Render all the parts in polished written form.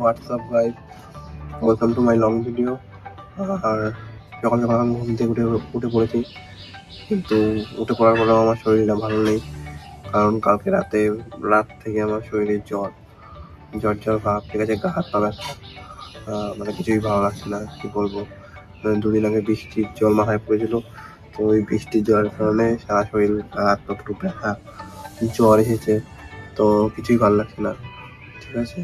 WhatsApp guys, welcome to my long video. আর সকাল সকাল আমি ঘুম থেকে উঠে পড়েছি, কিন্তু উঠে পড়ার পরেও আমার শরীরটা ভালো নেই, কারণ কালকে রাত থেকে আমার শরীরে জ্বর ভাব, ঠিক আছে। গা হাত পা ব্যথা, মানে কিছুই ভালো লাগছে না, কি বলবো। দুদিন আগে বৃষ্টির জল মাথায় পড়েছিল, তো ওই বৃষ্টির জলের কারণে সারা শরীর গা হাত পা পুরো ব্যথা, জ্বর এসেছে, তো কিছুই ভালো লাগছে না, ঠিক আছে।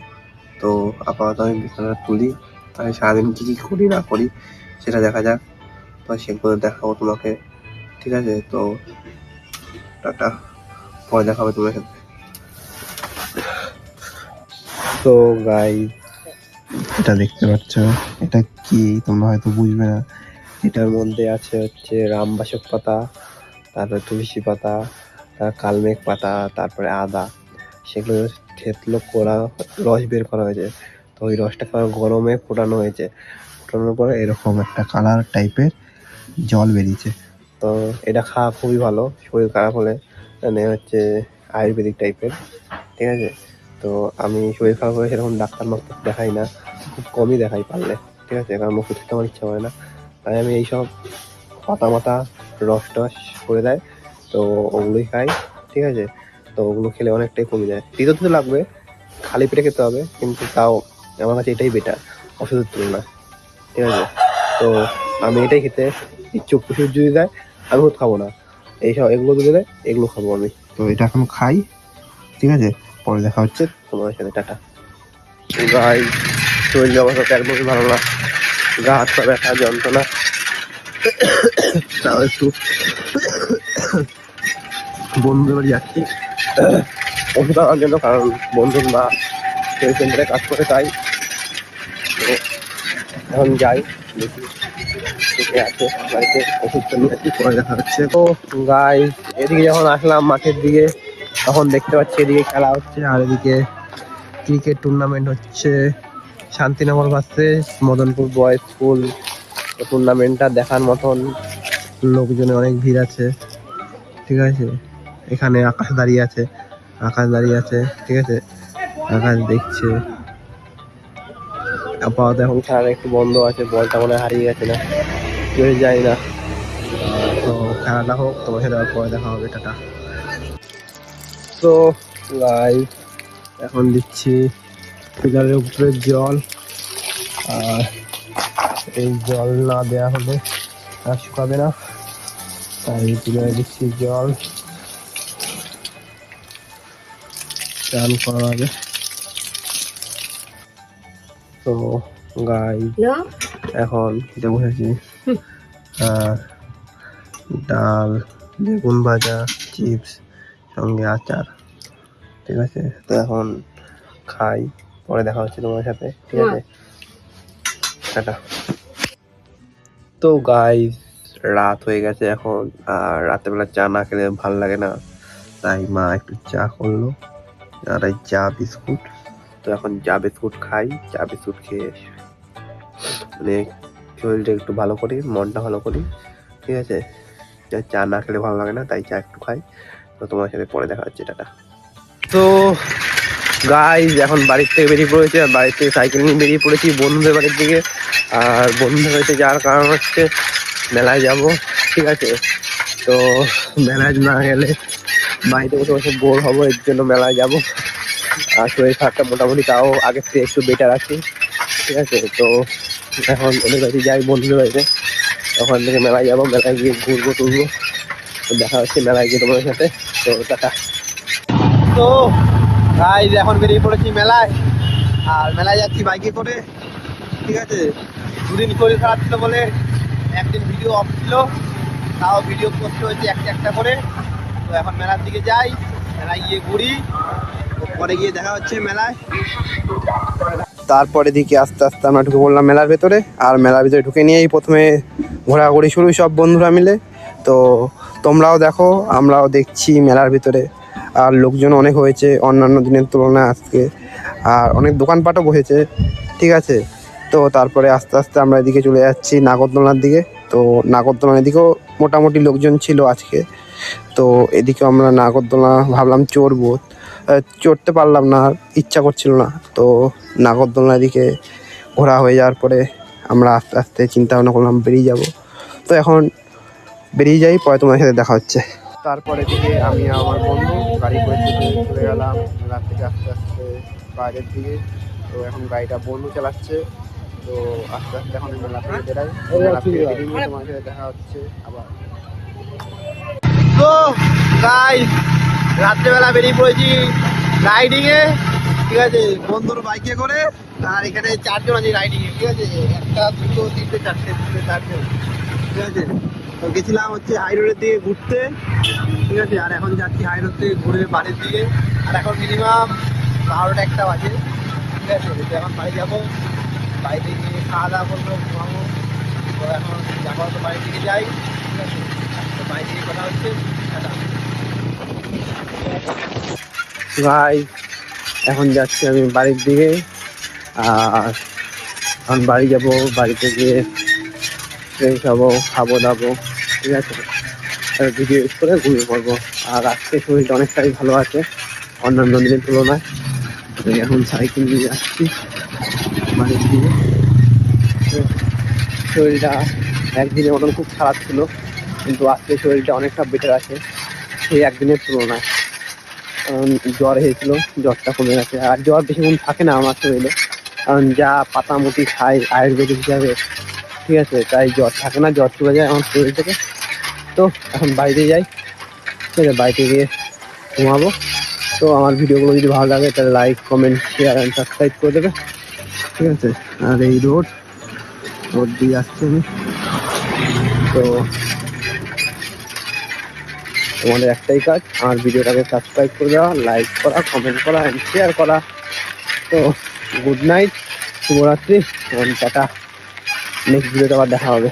তো আপাতত আমি বিছানাটা তুলি, তাই সারাদিন কী কী করি না করি সেটা দেখা যাক, তো সেগুলো দেখাবো তোমাকে, ঠিক আছে। তো টাটা, পরে দেখা হবে তোমার সাথে। তো গাইস, এটা দেখতে পাচ্ছ, এটা কি তোমরা হয়তো বুঝবে না। এটার মধ্যে আছে হচ্ছে রামবাসক পাতা, তারপরে তুলসী পাতা, তার কালমেঘ পাতা, তারপরে আদা, সেগুলো থেতলো করা রস বের করা হয়েছে। তো ওই রসটা গরমে ফোটানো হয়েছে, ফোটানোর পরে এরকম একটা কালার টাইপের জল বেরিয়েছে। তো এটা খাওয়া খুবই ভালো, শরীর খারাপ হলে, মানে হচ্ছে আয়ুর্বেদিক টাইপের, ঠিক আছে। তো আমি শরীর খারাপ হলে সেরকম ডাক্তার দেখাই না, খুব কমই দেখাই পারলে, ঠিক আছে, কারণ ওষুধ খেতে আমার ইচ্ছা হয় না। তাই আমি এইসব পাতা মাতা রস টস করে দেয়, তো ওগুলোই খাই, ঠিক আছে। তো ওগুলো খেলে অনেকটাই কমে যায়, তিতো লাগবে, খালি পেটে খেতে হবে, কিন্তু তাও আমার কাছে এটাই বেটার ওষুধের তুলনায়, ঠিক আছে। তো আমি এটাই খেতে ইচ্ছুক, ওষুধ যদি দেয় আমি ওষুধ খাবো না, এগুলো যদি দেয় এগুলো খাবো আমি। তো এটা এখন খাই, ঠিক আছে, পরে দেখা হচ্ছে তোমার সাথে, টাটা। গাইস, শরীর অবস্থা তো একদমই ভালো না, গা হাত পা ব্যথা, যন্ত্রণা, তাও একটু বন্ধুদের বাড়ি যাচ্ছি ওষুধ আনার জন্য, কারণ বন্ধুর মা সেই সেন্টারে কাজ করে, তাই এখন যাই, দেখি আছে বাড়িতে, ওষুধটা নিয়ে আসি, পরে দেখা হচ্ছে। তো গাইস, এদিকে যখন আসলাম মাঠের দিকে, তখন দেখতে পাচ্ছি এদিকে খেলা হচ্ছে, আর এদিকে ক্রিকেট টুর্নামেন্ট হচ্ছে, Shantinagar versus Madanpur boys school. টুর্নামেন্টটা দেখার মতন, লোকজনের অনেক ভিড় আছে, ঠিক আছে। এখানে আকাশ দাঁড়িয়ে আছে, ঠিক আছে, আকাশ দেখছে। আপাতত এখন খেলাটা একটু বন্ধ আছে, বলটা মনে হারিয়ে গেছে, না কেউ যায় না। তো খেলাটা হোক, তোমার সাথে পরে দেখা হবে, টাটা। তো গাইস, এখন দিচ্ছি পিলারের উপরে জল, আর এই জল না দেওয়া হলে আর শুকাবে না, তাই পিলারে দিচ্ছি জল চান করার আগে। তো গাইস, এখন খেতে বসেছি, ডাল, বেগুন ভাজা, চিপস, সঙ্গে আচার, ঠিক আছে। তো এখন খাই, পরে দেখা হচ্ছে তোমার সাথে, ঠিক আছে, টাটা। তো গাইস, রাত হয়ে গেছে এখন, আর রাতের চা না খেলে ভালো লাগে না, তাই মা একটু চা করলো, আর এই চা বিস্কুট। তো এখন চা বিস্কুট খাই, চা বিস্কুট খেয়ে মানে শরীরটা একটু ভালো করি, মনটা ভালো করি, ঠিক আছে। চা না খেলে ভালো লাগে না, তাই চা একটু খাই। তো তোমার সাথে পরে দেখা হচ্ছে, টাটা। তো গাইস, এখন বাড়ির থেকে বেরিয়ে পড়েছি, আর বাড়ির থেকে সাইকেল নিয়ে বেরিয়ে পড়েছি বন্ধুদের বাড়ির দিকে। আর বন্ধুদের বাড়িতে যাওয়ার কারণ হচ্ছে মেলায় যাব, ঠিক আছে। তো মেলায় না গেলে বাড়িতে বসে বসে বোর হবো, এর জন্য মেলায় যাব। আর শরীর খারাপটা মোটামুটি তাও আগের থেকে একটু বেটার আছি, ঠিক আছে। তো এখন ওদের বাড়িতে যাই, বন্ধুদের বাড়িতে, ওখান থেকে মেলায় যাবো, মেলায় গিয়ে ঘুরবো টুরবো। তো দেখা হচ্ছে মেলায় গিয়ে তোমাদের সাথে, তো টাটা। তো গাইস, এখন বেরিয়ে পড়েছি মেলায়, আর মেলায় যাচ্ছি বাইকে করে, ঠিক আছে। দুদিন শরীর খারাপ ছিল বলে একদিন ভিডিও অফ ছিল, তাও ভিডিও পোস্ট হয়েছে একটা একটা করে। তো এখন মেলার দিকে যাই, মেলায় গিয়ে ঘুরি, পরে গিয়ে দেখা হচ্ছে মেলায়। তারপরে দিকে আস্তে আস্তে আমরা ঢুকে পড়লাম মেলার ভেতরে, আর মেলার ভিতরে ঢুকে নিয়েই প্রথমে ঘোরাঘুরি শুরু সব বন্ধুরা মিলে। তো তোমরাও দেখো, আমরাও দেখছি মেলার ভিতরে, আর লোকজন অনেক হয়েছে অন্যান্য দিনের তুলনায় আজকে, আর অনেক দোকানপাটও বসেছে, ঠিক আছে। তো তারপরে আস্তে আস্তে আমরা এদিকে চলে যাচ্ছি নাগরদোলনার দিকে। তো নাগরদোলনার দিকেও মোটামুটি লোকজন ছিল আজকে, তো এদিকে আমরা নাগরদোলনা ভাবলাম চড়বো, চড়তে পারলাম না, আর ইচ্ছা করছিল না। তো নাগরদোলনা দিকে ঘোরা হয়ে যাওয়ার পরে আমরা আস্তে আস্তে চিন্তা ভাবনা করলাম বেরিয়ে যাব। তো এখন বেরিয়ে যাই, পরে তোমার সাথে দেখা হচ্ছে। তারপরে দিকে আমি আমার বন্ধু গাড়ি করে চলে গেলাম রাত থেকে আস্তে আস্তে বাইরের দিকে। তো এখন গাড়িটা বন্ধু চালাচ্ছে। তো আস্তে আস্তে এখন মেলা থেকে বেরাই, মেলা থেকে বেরিয়ে তোমার সাথে দেখা হচ্ছে আবার। তো গাইস রাত্রেবেলা বেরিয়ে পড়েছি রাইডিং এ, ঠিক আছে, বন্ধুর বাইকে করে। আর এখানে 4 জন আছে রাইডিং এ, ঠিক আছে, 1 2 3 4 4 জন, ঠিক আছে। তো গেছিলাম হচ্ছে হাই রোডের দিকে ঘুরতে, ঠিক আছে, আর এখন যাচ্ছি হাই রোড থেকে ঘুরে বাড়ির দিকে। আর এখন মিনিমাম 12টা 1টা বাজে, ঠিক আছে। তো এখন বাড়ি যাবো, বাড়িতে গিয়ে খাওয়া দাওয়া করবো, ঘুমাবো। তো এখন যাবো তো বাড়ির দিকে যাই, ঠিক আছে। তো বাড়ি থেকে কথা হচ্ছে, ভাই এখন যাচ্ছি আমি বাড়ির দিকে। আর এখন বাড়ি যাব, বাড়িতে গিয়ে ফ্রেশ হবো, খাবো দাবো, ঠিক আছে, ভিডিও এডিট করে ঘুমিয়ে পড়বো। আর আজকে শরীরটা অনেকটাই ভালো আছে অন্যান্য দিনের তুলনায়। এখন সাইকেল নিয়ে যাচ্ছি বাড়ির দিকে। শরীরটা একদিনের মতন খুব খারাপ ছিল, কিন্তু আজকে শরীরটা অনেকটা বেটার আছে সেই একদিনের তুলনায়। কারণ জ্বর হয়েছিল, জ্বরটা কমে গেছে। আর জ্বর বেশিক্ষণ থাকে না আমার শরীরে, কারণ যা পাতামুটি খাই আয়ুর্বেদিক হিসাবে, ঠিক আছে, তাই জ্বর থাকে না, জ্বর চলে যায় আমার শরীর থেকে। তো এখন বাড়িতে যাই, ঠিক আছে, বাড়িতে গিয়ে ঘুমাবো। তো আমার ভিডিওগুলো যদি ভালো লাগে তাহলে like comment share and subscribe করে দেবে, ঠিক আছে। আর এই রোড দিয়ে আসছি আমি। তো তোমাদের একটাই কাজ, আমার ভিডিওটাকে সাবস্ক্রাইব করে দেওয়া, লাইক করা, কমেন্ট করা অ্যান্ড শেয়ার করা। তো গুড নাইট, শুভরাত্রি, টাটা। নেক্সট ভিডিওতে আবার দেখা হবে।